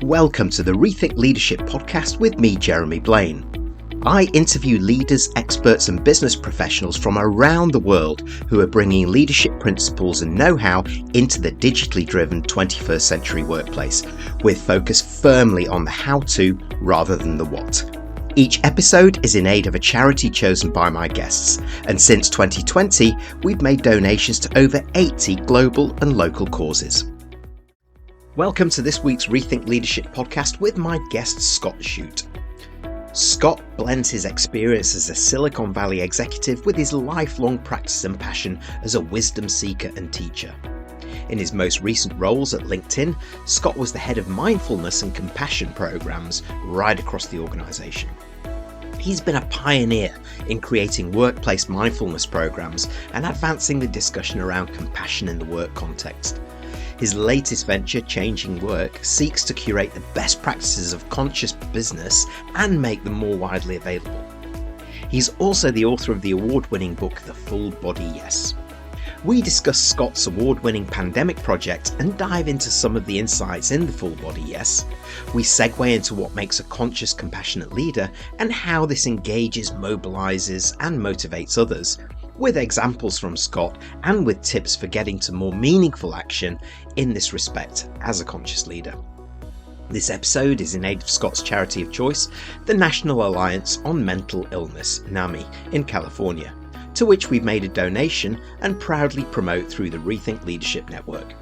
Welcome to the Rethink Leadership podcast with me, Jeremy Blain. I interview leaders, experts and business professionals from around the world who are bringing leadership principles and know-how into the digitally driven 21st century workplace, with focus firmly on the how-to rather than the what. Each episode is in aid of a charity chosen by my guests, and since 2020, we've made donations to over 80 global and local causes. Welcome to this week's Rethink Leadership podcast with my guest, Scott Shute. Scott blends his experience as a Silicon Valley executive with his lifelong practice and passion as a wisdom seeker and teacher. In his most recent roles at LinkedIn, Scott was the head of mindfulness and compassion programs right across the organization. He's been a pioneer in creating workplace mindfulness programs and advancing the discussion around compassion in the work context. His latest venture, Changing Work, seeks to curate the best practices of conscious business and make them more widely available. He's also the author of the award-winning book, The Full Body Yes. We discuss Scott's award-winning pandemic project and dive into some of the insights in The Full Body Yes. We segue into what makes a conscious, compassionate leader and how this engages, mobilizes, and motivates others, with examples from Scott and with tips for getting to more meaningful action in this respect as a conscious leader. This episode is in aid of Scott's charity of choice, the National Alliance on Mental Illness, NAMI, in California, to which we've made a donation and proudly promote through the Rethink Leadership Network.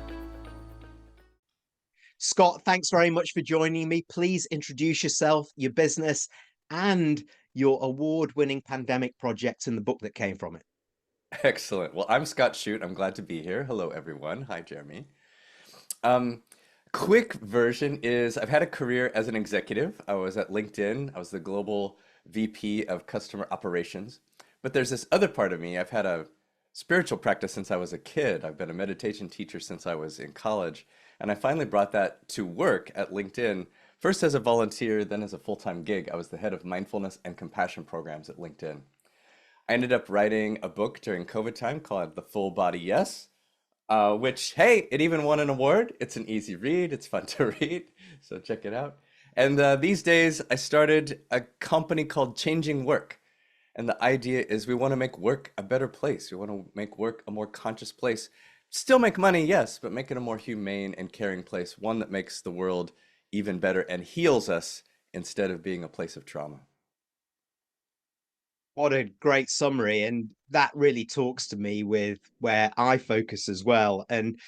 Scott, thanks very much for joining me. Please introduce yourself, your business, and your award-winning pandemic project and the book that came from it. Excellent. Well, I'm Scott Shute. I'm glad to be here. Hello, everyone. Hi, Jeremy. Quick version is I've had a career as an executive. I was at LinkedIn. I was the global VP of customer operations. But there's this other part of me. I've had a spiritual practice since I was a kid. I've been a meditation teacher since I was in college. And I finally brought that to work at LinkedIn, first as a volunteer, then as a full-time gig. I was the head of mindfulness and compassion programs at LinkedIn. I ended up writing a book during COVID time called The Full Body Yes, which, hey, it even won an award. It's an easy read. It's fun to read. So check it out. And these days, I started a company called Changing Work. And the idea is we want to make work a better place. We want to make work a more conscious place. Still make money, yes, but make it a more humane and caring place, one that makes the world even better and heals us instead of being a place of trauma. What a great summary, and that really talks to me with where I focus as well. And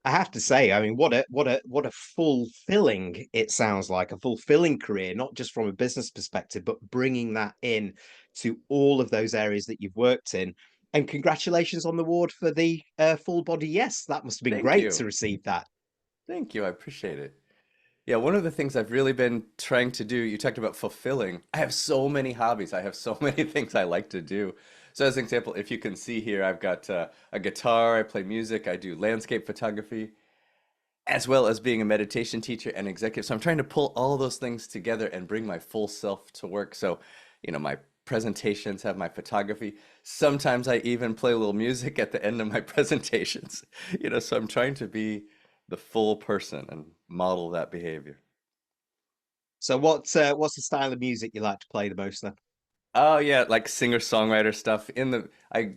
I have to say, I mean, what a fulfilling, it sounds like a fulfilling career, not just from a business perspective, but bringing that in to all of those areas that you've worked in. And congratulations on the award for the Full Body Yes. That must have been Thank great you. to receive that. Thank you. I appreciate it. Yeah, one of the things I've really been trying to do, you talked about fulfilling. I have so many hobbies. I have so many things I like to do. So as an example, if you can see here, I've got a guitar, I play music, I do landscape photography, as well as being a meditation teacher and executive. So I'm trying to pull all those things together and bring my full self to work. So, my presentations have my photography. Sometimes I even play a little music at the end of my presentations. So I'm trying to be the full person and model that behavior. So what's the style of music you like to play the most then? Oh yeah, like singer-songwriter stuff. I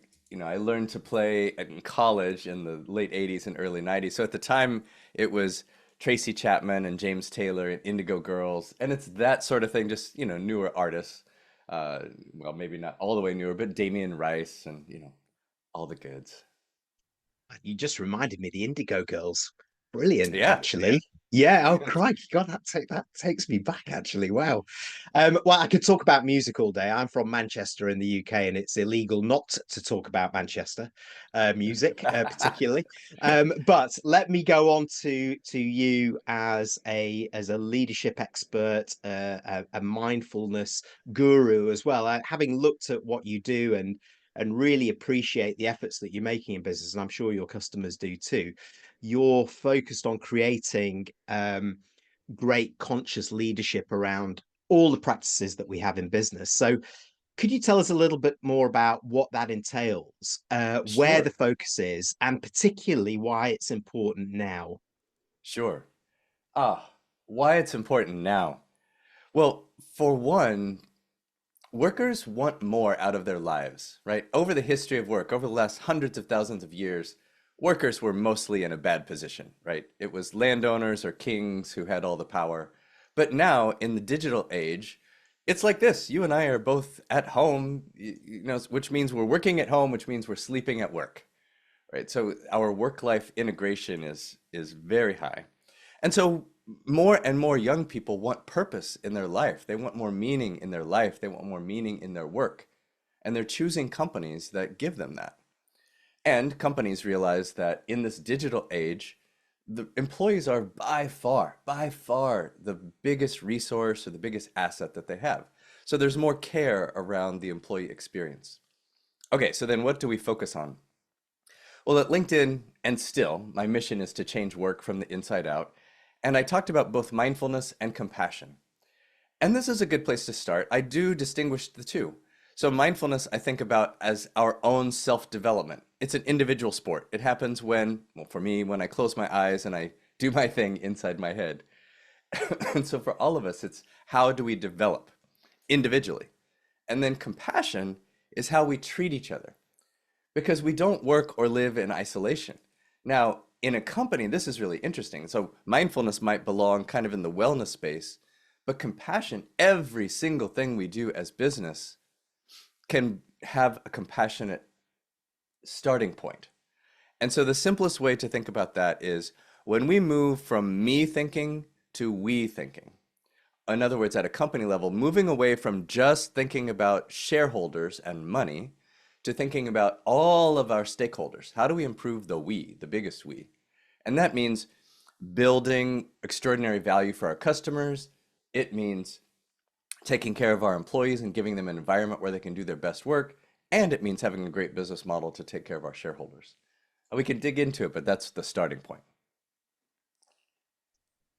learned to play in college in the late 80s and early 90s. So at the time it was Tracy Chapman and James Taylor and Indigo Girls, and it's that sort of thing, just, newer artists. Well, maybe not all the way newer, but Damian Rice and, all the goods. You just reminded me, the Indigo Girls. Brilliant, Yeah. actually. Yeah, oh crikey, God, that takes me back, actually. Wow. Well, I could talk about music all day. I'm from Manchester in the UK, and it's illegal not to talk about Manchester music, particularly. But let me go on to you as a leadership expert, a mindfulness guru as well. Having looked at what you do and really appreciate the efforts that you're making in business, and I'm sure your customers do too. You're focused on creating great conscious leadership around all the practices that we have in business. So could you tell us a little bit more about what that entails, where the Sure, focus is, and particularly why it's important now? sure. Ah. Why it's important now? Well, for one, workers want more out of their lives, right? Over the history of work, over the last hundreds of thousands of years, workers were mostly in a bad position, right? It was landowners or kings who had all the power. But now, in the digital age, it's like this. You and I are both at home, which means we're working at home, which means we're sleeping at work, right? So our work-life integration is very high. And so more and more young people want purpose in their life. They want more meaning in their life. They want more meaning in their work. And they're choosing companies that give them that. And companies realize that in this digital age, the employees are by far the biggest resource or the biggest asset that they have. So there's more care around the employee experience. Okay, so then what do we focus on? Well, at LinkedIn, and still, my mission is to change work from the inside out. And I talked about both mindfulness and compassion. And this is a good place to start. I do distinguish the two. So mindfulness, I think about as our own self-development. It's an individual sport. It happens when, well, for me, when I close my eyes and I do my thing inside my head. And so for all of us, it's how do we develop individually? And then compassion is how we treat each other because we don't work or live in isolation. Now, in a company, this is really interesting. So mindfulness might belong kind of in the wellness space, but compassion, every single thing we do as business can have a compassionate starting point. And so the simplest way to think about that is when we move from me thinking to we thinking. In other words, at a company level, moving away from just thinking about shareholders and money to thinking about all of our stakeholders. How do we improve the we, the biggest we? And that means building extraordinary value for our customers. It means taking care of our employees and giving them an environment where they can do their best work. And it means having a great business model to take care of our shareholders. We can dig into it, but that's the starting point.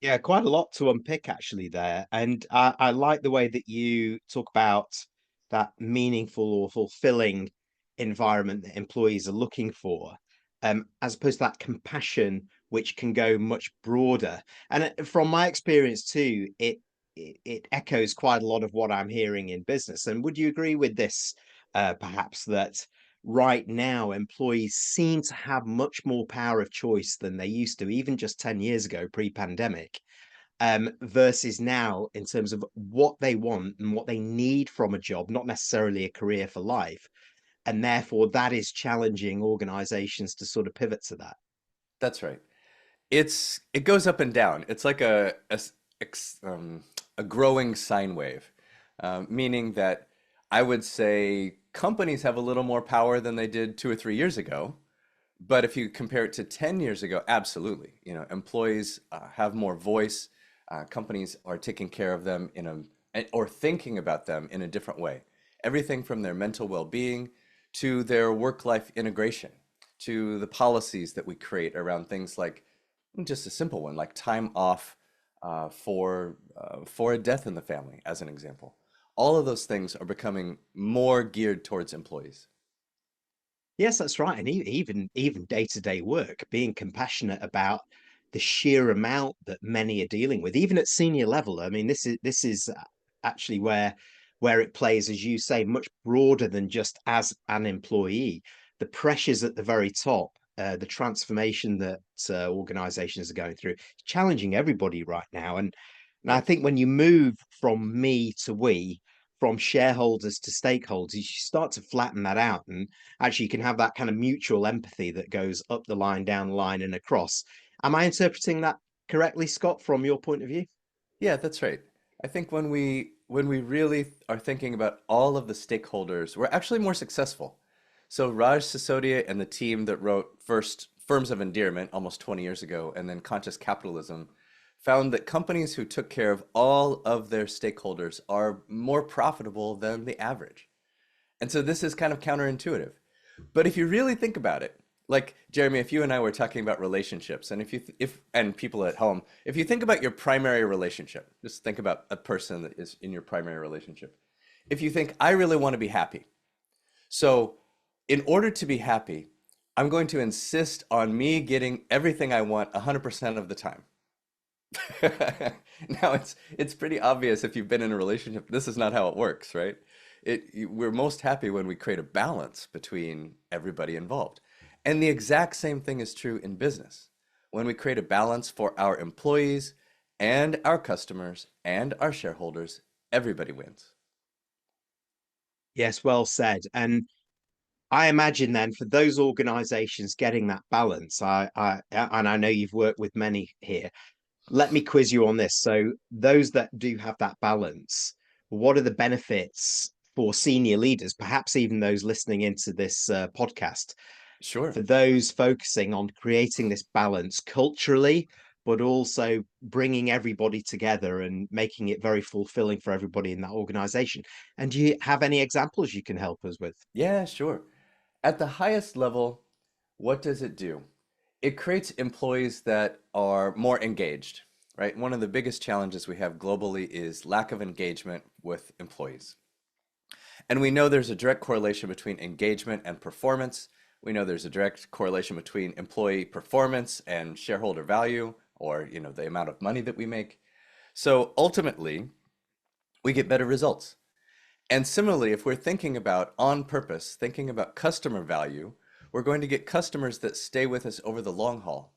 Yeah, quite a lot to unpick actually there. And I like the way that you talk about that meaningful or fulfilling environment that employees are looking for, as opposed to that compassion, which can go much broader. And from my experience too, it echoes quite a lot of what I'm hearing in business. And would you agree with this, perhaps, that right now employees seem to have much more power of choice than they used to, even just 10 years ago, pre-pandemic, versus now in terms of what they want and what they need from a job, not necessarily a career for life. And therefore, that is challenging organizations to sort of pivot to that. That's right. It goes up and down. It's like a growing sine wave, meaning that I would say companies have a little more power than they did 2 or 3 years ago. But if you compare it to 10 years ago, absolutely. Employees have more voice. Companies are taking care of them or thinking about them in a different way. Everything from their mental well-being to their work-life integration, to the policies that we create around things like just a simple one, like time off for a death in the family, as an example. All of those things are becoming more geared towards employees. Yes, that's right. And even day-to-day work, being compassionate about the sheer amount that many are dealing with, even at senior level. I mean, this is actually where it plays, as you say, much broader than just as an employee. The pressures at the very top, the transformation that organizations are going through, it's challenging everybody right now. And I Yes. think when you move from me to we, from shareholders to stakeholders, you start to flatten that out, and actually you can have that kind of mutual empathy that goes up the line, down the line, and across. Am I interpreting that correctly, Scott, from your point of view? Yeah, that's right. I think when we really are thinking about all of the stakeholders, we're actually more successful. So Raj Sisodia and the team that wrote first Firms of Endearment almost 20 years ago, and then Conscious Capitalism, found that companies who took care of all of their stakeholders are more profitable than the average. And so this is kind of counterintuitive. But if you really think about it, like Jeremy, if you and I were talking about relationships, and if and people at home, if you think about your primary relationship, just think about a person that is in your primary relationship. If you think, I really want to be happy. So in order to be happy, I'm going to insist on me getting everything I want 100% of the time. Now it's pretty obvious if you've been in a relationship, this is not how it works, right? We're most happy when we create a balance between everybody involved. And the exact same thing is true in business. When we create a balance for our employees and our customers and our shareholders, everybody wins. Yes, well said. And I imagine then for those organizations getting that balance, and I know you've worked with many here. Let me quiz you on this. So, those that do have that balance, what are the benefits for senior leaders, perhaps even those listening into this podcast, Sure. for those focusing on creating this balance culturally, but also bringing everybody together and making it very fulfilling for everybody in that organization? And do you have any examples you can help us with? Yeah, sure. At the highest level, what does it do? It creates employees that are more engaged, right? One of the biggest challenges we have globally is lack of engagement with employees. And we know there's a direct correlation between engagement and performance. We know there's a direct correlation between employee performance and shareholder value, or the amount of money that we make. So ultimately, we get better results. And similarly, if we're thinking about on purpose, thinking about customer value, we're going to get customers that stay with us over the long haul.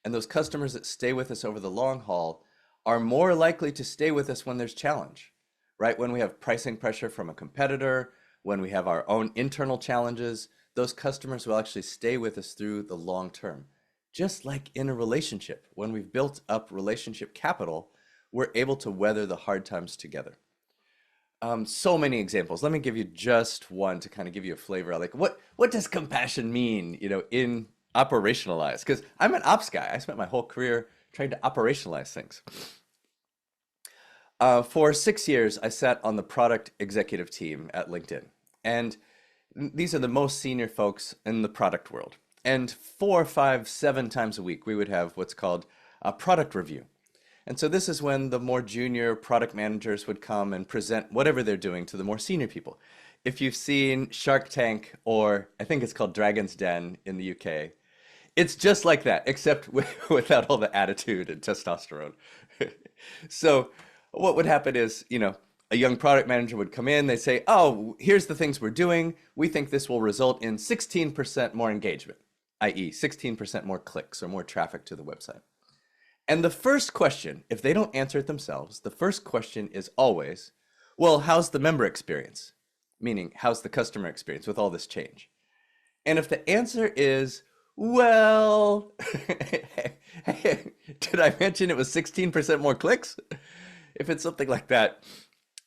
And those customers that stay with us over the long haul are more likely to stay with us when there's challenge, right? When we have pricing pressure from a competitor, when we have our own internal challenges, those customers will actually stay with us through the long term. Just like in a relationship, when we've built up relationship capital, we're able to weather the hard times together. So many examples. Let me give you just one to kind of give you a flavor. Like what does compassion mean, in operationalize? Because I'm an ops guy. I spent my whole career trying to operationalize things. For 6 years, I sat on the product executive team at LinkedIn. And these are the most senior folks in the product world. And 4, 5, 7 times a week, we would have what's called a product review. And so this is when the more junior product managers would come and present whatever they're doing to the more senior people. If you've seen Shark Tank, or I think it's called Dragon's Den in the UK, it's just like that, except without all the attitude and testosterone. So what would happen is, a young product manager would come in, they say, oh, here's the things we're doing. We think this will result in 16% more engagement, i.e. 16% more clicks or more traffic to the website. And the first question, if they don't answer it themselves, the first question is always, well, how's the member experience? Meaning, how's the customer experience with all this change? And if the answer is, well, did I mention it was 16% more clicks? If it's something like that,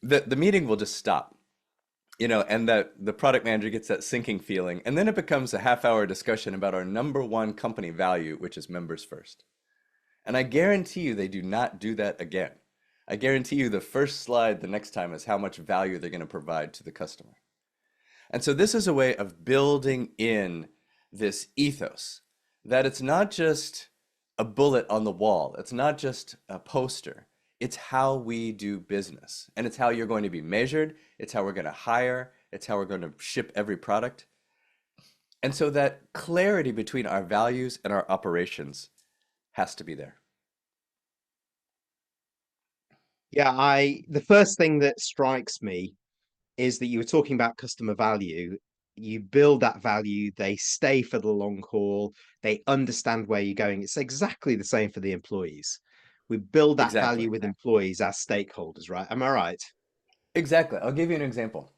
the meeting will just stop, and the product manager gets that sinking feeling. And then it becomes a half-hour discussion about our number one company value, which is members first. And I guarantee you they do not do that again. I guarantee you the first slide the next time is how much value they're going to provide to the customer. And so this is a way of building in this ethos that it's not just a bullet on the wall. It's not just a poster. It's how we do business. And it's how you're going to be measured. It's how we're going to hire. It's how we're going to ship every product. And so that clarity between our values and our operations has to be there. Yeah, the first thing that strikes me is that you were talking about customer value. You build that value, they stay for the long haul, they understand where you're going. It's exactly the same for the employees. We build that Exactly. value with employees as stakeholders, right? Am I right? Exactly. I'll give you an example.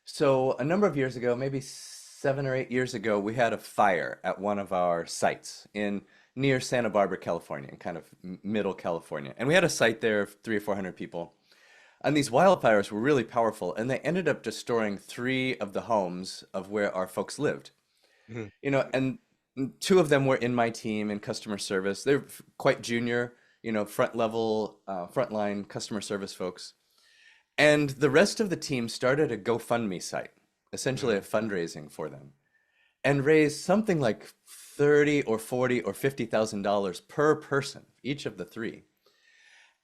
So a number of years ago, maybe 7 or 8 years ago, we had a fire at one of our sites in near Santa Barbara, California, in kind of middle California. And we had a site there of 300 or 400 people. And these wildfires were really powerful, and they ended up destroying 3 of the homes of where our folks lived. Mhm. And 2 of them were in my team in customer service. They're quite junior, front level, frontline customer service folks. And the rest of the team started a GoFundMe site, essentially a Mhm. fundraising for them, and raised something like 30 or 40 or $50,000 per person, each of the 3.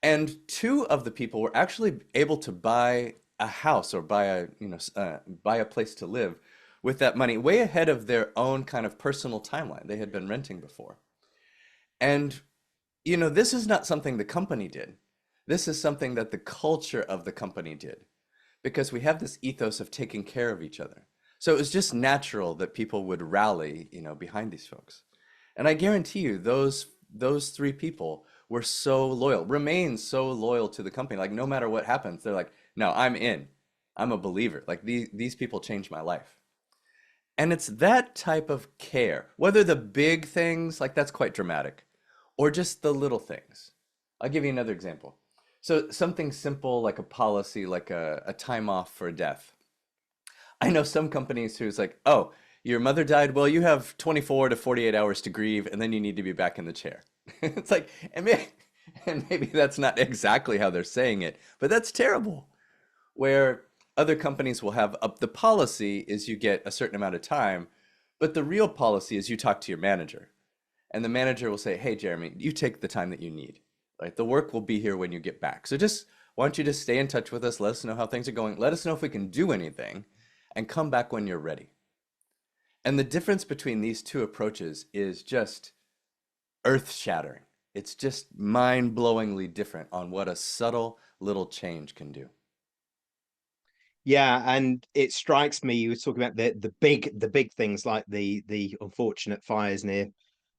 And 2 of the people were actually able to buy a house or buy a place to live with that money, way ahead of their own kind of personal timeline. They had been renting before. And this is not something the company did. This is something that the culture of the company did because we have this ethos of taking care of each other. So it was just natural that people would rally, behind these folks. And I guarantee you, those three people were so loyal, remain so loyal to the company. Like no matter what happens, they're like, no, I'm in. I'm a believer. Like these people changed my life. And it's that type of care, whether the big things, like that's quite dramatic, or just the little things. I'll give you another example. So something simple like a policy, like a time off for death. I know some companies who's like, oh, your mother died. Well, you have 24 to 48 hours to grieve, and then you need to be back in the chair. It's like, and maybe that's not exactly how they're saying it, but that's terrible. Where other companies will have up the policy is you get a certain amount of time, but the real policy is you talk to your manager, and the manager will say, hey, Jeremy, you take the time that you need. Right? The work will be here when you get back. So just why don't you just stay in touch with us? Let us know how things are going. Let us know if we can do anything and come back when you're ready. And the difference between these two approaches is just earth shattering. It's just mind blowingly different on what a subtle little change can do. Yeah, and it strikes me you were talking about the big things like the unfortunate fires near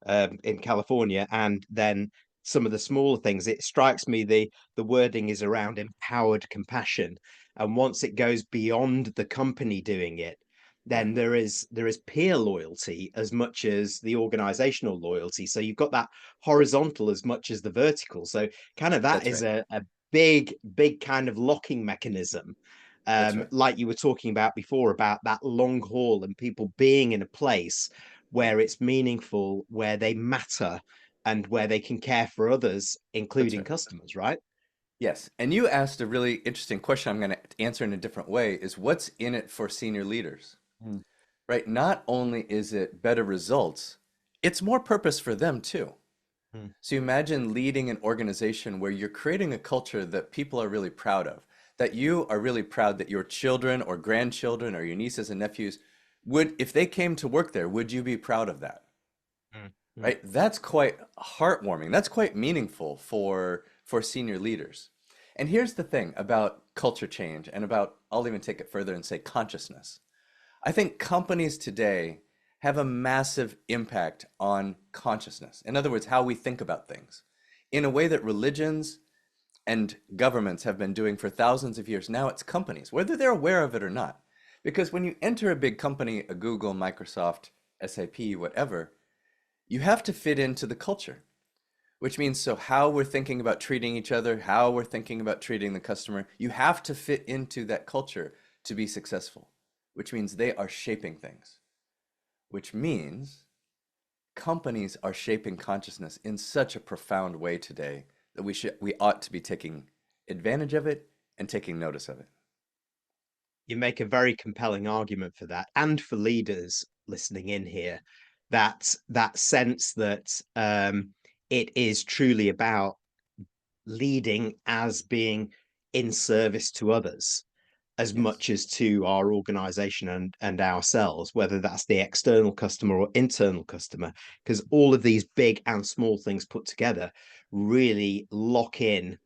in California, and then some of the smaller things. It strikes me the wording is around empowered compassion, and once it goes beyond the company doing it, Yeah, then there is peer loyalty as much as the organizational loyalty. So you've got that horizontal as much as the vertical. So kind of that that's is right. a big kind of locking mechanism, That's right. like you were talking about before, about that long haul and people being in a place where it's meaningful, where they matter, and where they can care for others, That's including right. customers, right? Yes. And you asked a really interesting question I'm going to answer in a different way is what's in it for senior leaders? Mm, Right? Not only is it better results, it's more purpose for them too. mm. So you imagine leading an organization where you're creating a culture that people are really proud of, that you are really proud that your children or grandchildren or your nieces and nephews would, if they came to work there, would you be proud of that? Mm, mm. Right? That's quite heartwarming. That's quite meaningful for senior leaders. And here's the thing about culture change and about, I'll even take it further and say consciousness. I think companies today have a massive impact on consciousness. In other words, how we think about things in a way that religions and governments have been doing for thousands of years. Now it's companies, whether they're aware of it or not. Because when you enter a big company, a Google, Microsoft, SAP, whatever, you have to fit into the culture, which means so how we're thinking about treating each other, how we're thinking about treating the customer, you have to fit into that culture to be successful, which means they are shaping things, which means companies are shaping consciousness in such a profound way today that we ought to be taking advantage of it and taking notice of it. You make a very compelling argument for that, and for leaders listening in here, that sense that it is truly about leading as being in service to others as Yes. much as to our organization and ourselves, whether that's the external customer or internal customer, because all of these big and small things put together really lock in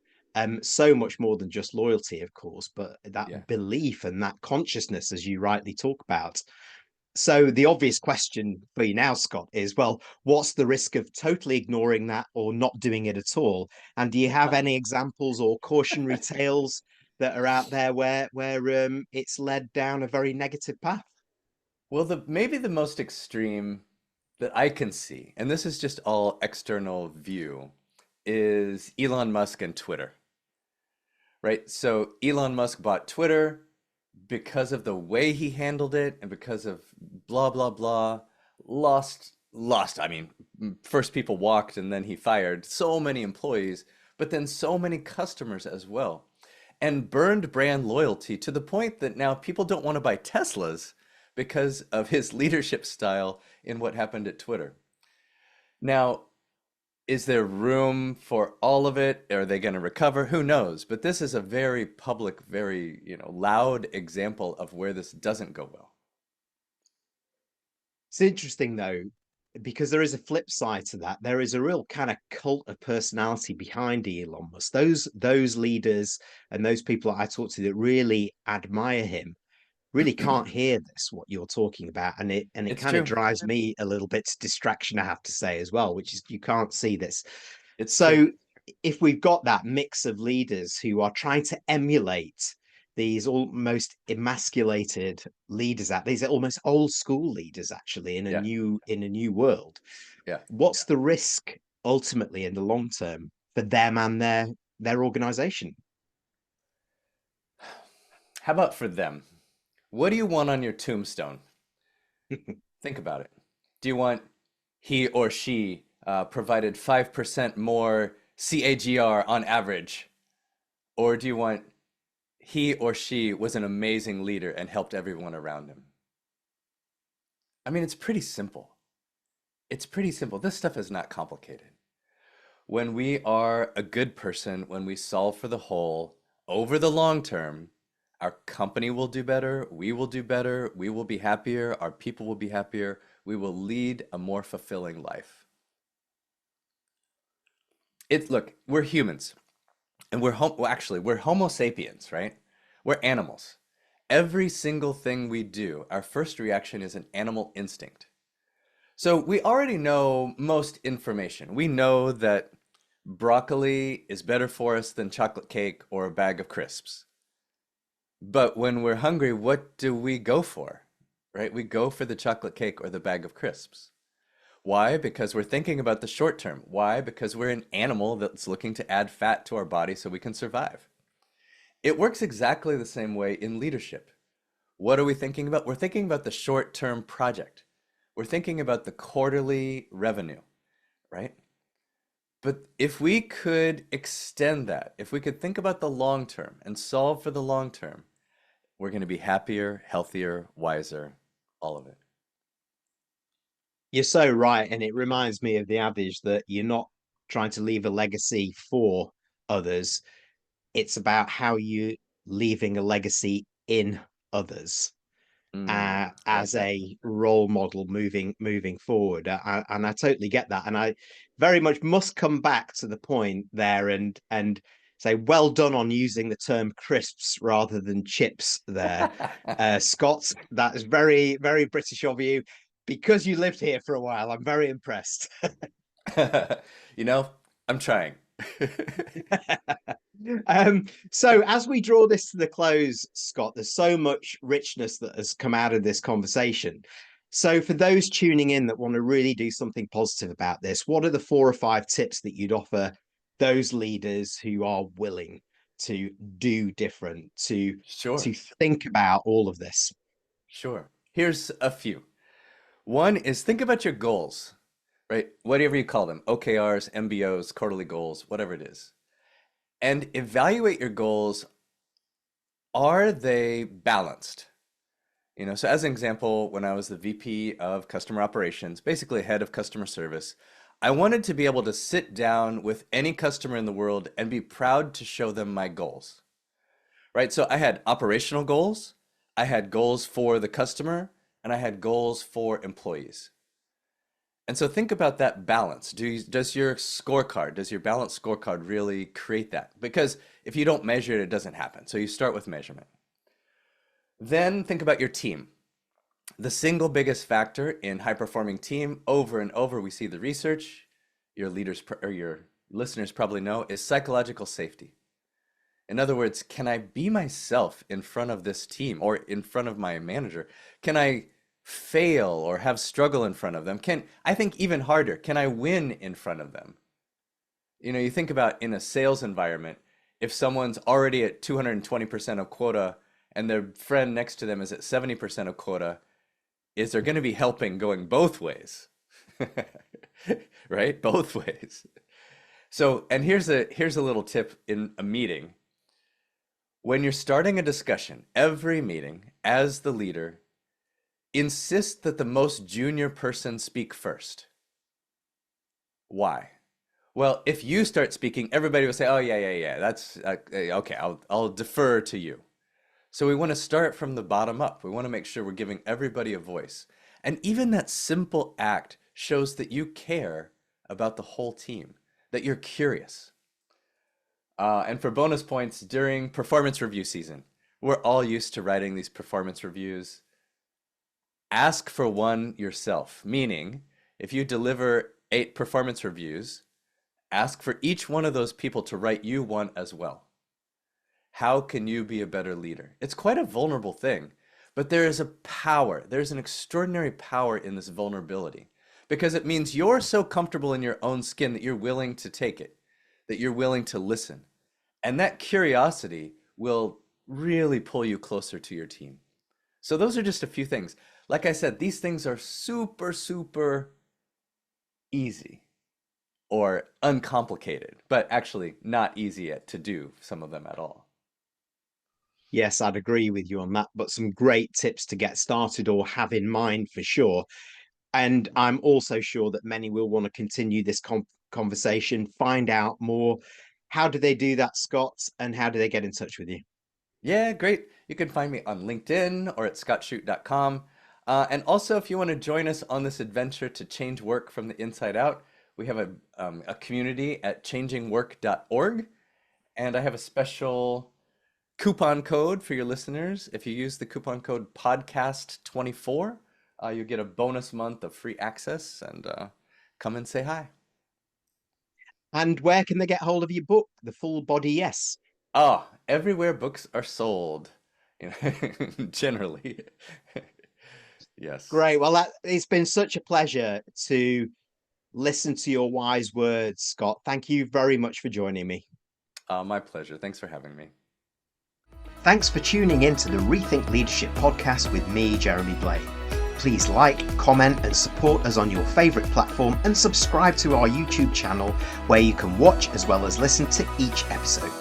so much more than just loyalty, of course, but Yeah. that belief and that consciousness, as you rightly talk about. So the obvious question for you now, Scott, is, well, what's the risk of totally ignoring that or not doing it at all? And do you have any examples or cautionary tales that are out there where it's led down a very negative path? Well, the maybe the most extreme that I can see, and this is just all external view, is Elon Musk and Twitter, right? So Elon Musk bought Twitter because of the way he handled it and because of blah blah blah. Lost. I mean, first people walked and then he fired so many employees, but then so many customers as well. And burned brand loyalty to the point that now people don't want to buy Teslas because of his leadership style in what happened at Twitter. Now, is there room for all of it? Are they going to recover? Who knows? But this is a very public, very, loud example of where this doesn't go well. It's interesting though. because there is a flip side to that. There is a real kind of cult of personality behind Elon Musk. Those leaders and those people that I talk to that really admire him really can't hear this what you're talking about, and it It's kind of true. drives me a little bit to distraction, I have to say, as well, which is you can't see this. It's true. So if we've got that mix of leaders who are trying to emulate these almost emasculated leaders, at these are almost old school leaders actually Yeah. in a new world, Yeah. what's the risk ultimately in the long term for them and their organization? How about for them? What do you want on your tombstone? Think about it. Do you want he or she provided 5% more CAGR on average? Or do you want he or she was an amazing leader and helped everyone around him? I mean, it's pretty simple. It's pretty simple. This stuff is not complicated. When we are a good person, when we solve for the whole over the long term, our company will do better, we will do better, we will be happier, our people will be happier, we will lead a more fulfilling life. It's look, we're humans and well, actually, we're Homo sapiens, right? We're animals. Every single thing we do, our first reaction is an animal instinct. So we already know most information. We know that broccoli is better for us than chocolate cake or a bag of crisps. But when we're hungry, what do we go for? Right? We go for the chocolate cake or the bag of crisps. Why? Because we're thinking about the short term. Why? Because we're an animal that's looking to add fat to our body so we can survive. It works exactly the same way in leadership. What are we thinking about? We're thinking about the short term project. We're thinking about the quarterly revenue, right? But if we could extend that, if we could think about the long term and solve for the long term, we're going to be happier, healthier, wiser, all of it. You're so right, and it reminds me of the adage that you're not trying to leave a legacy for others. It's about how you leaving a legacy in others, I like as that. a role model moving forward. And I totally get that, and I very much must come back to the point there and say well done on using the term crisps rather than chips there, Scott. That is very British of you. Because you lived here for a while, I'm very impressed. You know, I'm trying. So as we draw this to the close, Scott, there's so much richness that has come out of this conversation. So for those tuning in that want to really do something positive about this, what are the 4 or 5 tips that you'd offer those leaders who are willing to do different, to Sure, think about all of this? sure. Here's a few. One is think about your goals, right? Whatever you call them, OKRs, MBOs, quarterly goals, whatever it is. And evaluate your goals. Are they balanced? So as an example, when I was the VP of customer operations, basically head of customer service, I wanted to be able to sit down with any customer in the world and be proud to show them my goals, right? So I had operational goals, I had goals for the customer, and I had goals for employees. And so think about that balance. Does your scorecard, does your balance scorecard really create that? Because if you don't measure it, it doesn't happen. So you start with measurement. Then think about your team. The single biggest factor in high performing team over and over, we see the research, your leaders or your listeners probably know, is psychological safety. In other words, can I be myself in front of this team or in front of my manager? Can I fail or have struggle in front of them? I think even harder, can I win in front of them? You think about in a sales environment, if someone's already at 220% of quota and their friend next to them is at 70% of quota, is there going to be helping going both ways? Right? Both ways. So, and here's a little tip in a meeting. When you're starting a discussion, every meeting, as the leader, insist that the most junior person speak first. Why? Well, if you start speaking, everybody will say, "Oh yeah, that's okay. I'll defer to you." So we want to start from the bottom up. We want to make sure we're giving everybody a voice. And even that simple act shows that you care about the whole team, that you're curious. And for bonus points, during performance review season, we're all used to writing these performance reviews. Ask for one yourself, meaning if you deliver 8 performance reviews, ask for each one of those people to write you one as well. How can you be a better leader? It's quite a vulnerable thing, but there is a power, there's an extraordinary power in this vulnerability, because it means you're so comfortable in your own skin that you're willing to take it, that you're willing to listen. And that curiosity will really pull you closer to your team. So those are just a few things. Like I said, these things are super, super easy or uncomplicated, but actually not easy to do some of them at all. Yes, I'd agree with you on that, but some great tips to get started or have in mind for sure. And I'm also sure that many will want to continue this conversation, find out more. How do they do that, Scott? And how do they get in touch with you? Yeah, great. You can find me on LinkedIn or at scottshute.com. And also, if you want to join us on this adventure to change work from the inside out, we have a community at changingwork.org. And I have a special coupon code for your listeners. If you use the coupon code podcast24, you get a bonus month of free access, and come and say hi. And where can they get hold of your book, The Full Body Yes? Oh, everywhere books are sold, generally. Yes. Great. Well, it's been such a pleasure to listen to your wise words, Scott. Thank you very much for joining me. My pleasure. Thanks for having me. Thanks for tuning in to the Rethink Leadership podcast with me, Jeremy Blain. Please like, comment, and support us on your favourite platform, and subscribe to our YouTube channel where you can watch as well as listen to each episode.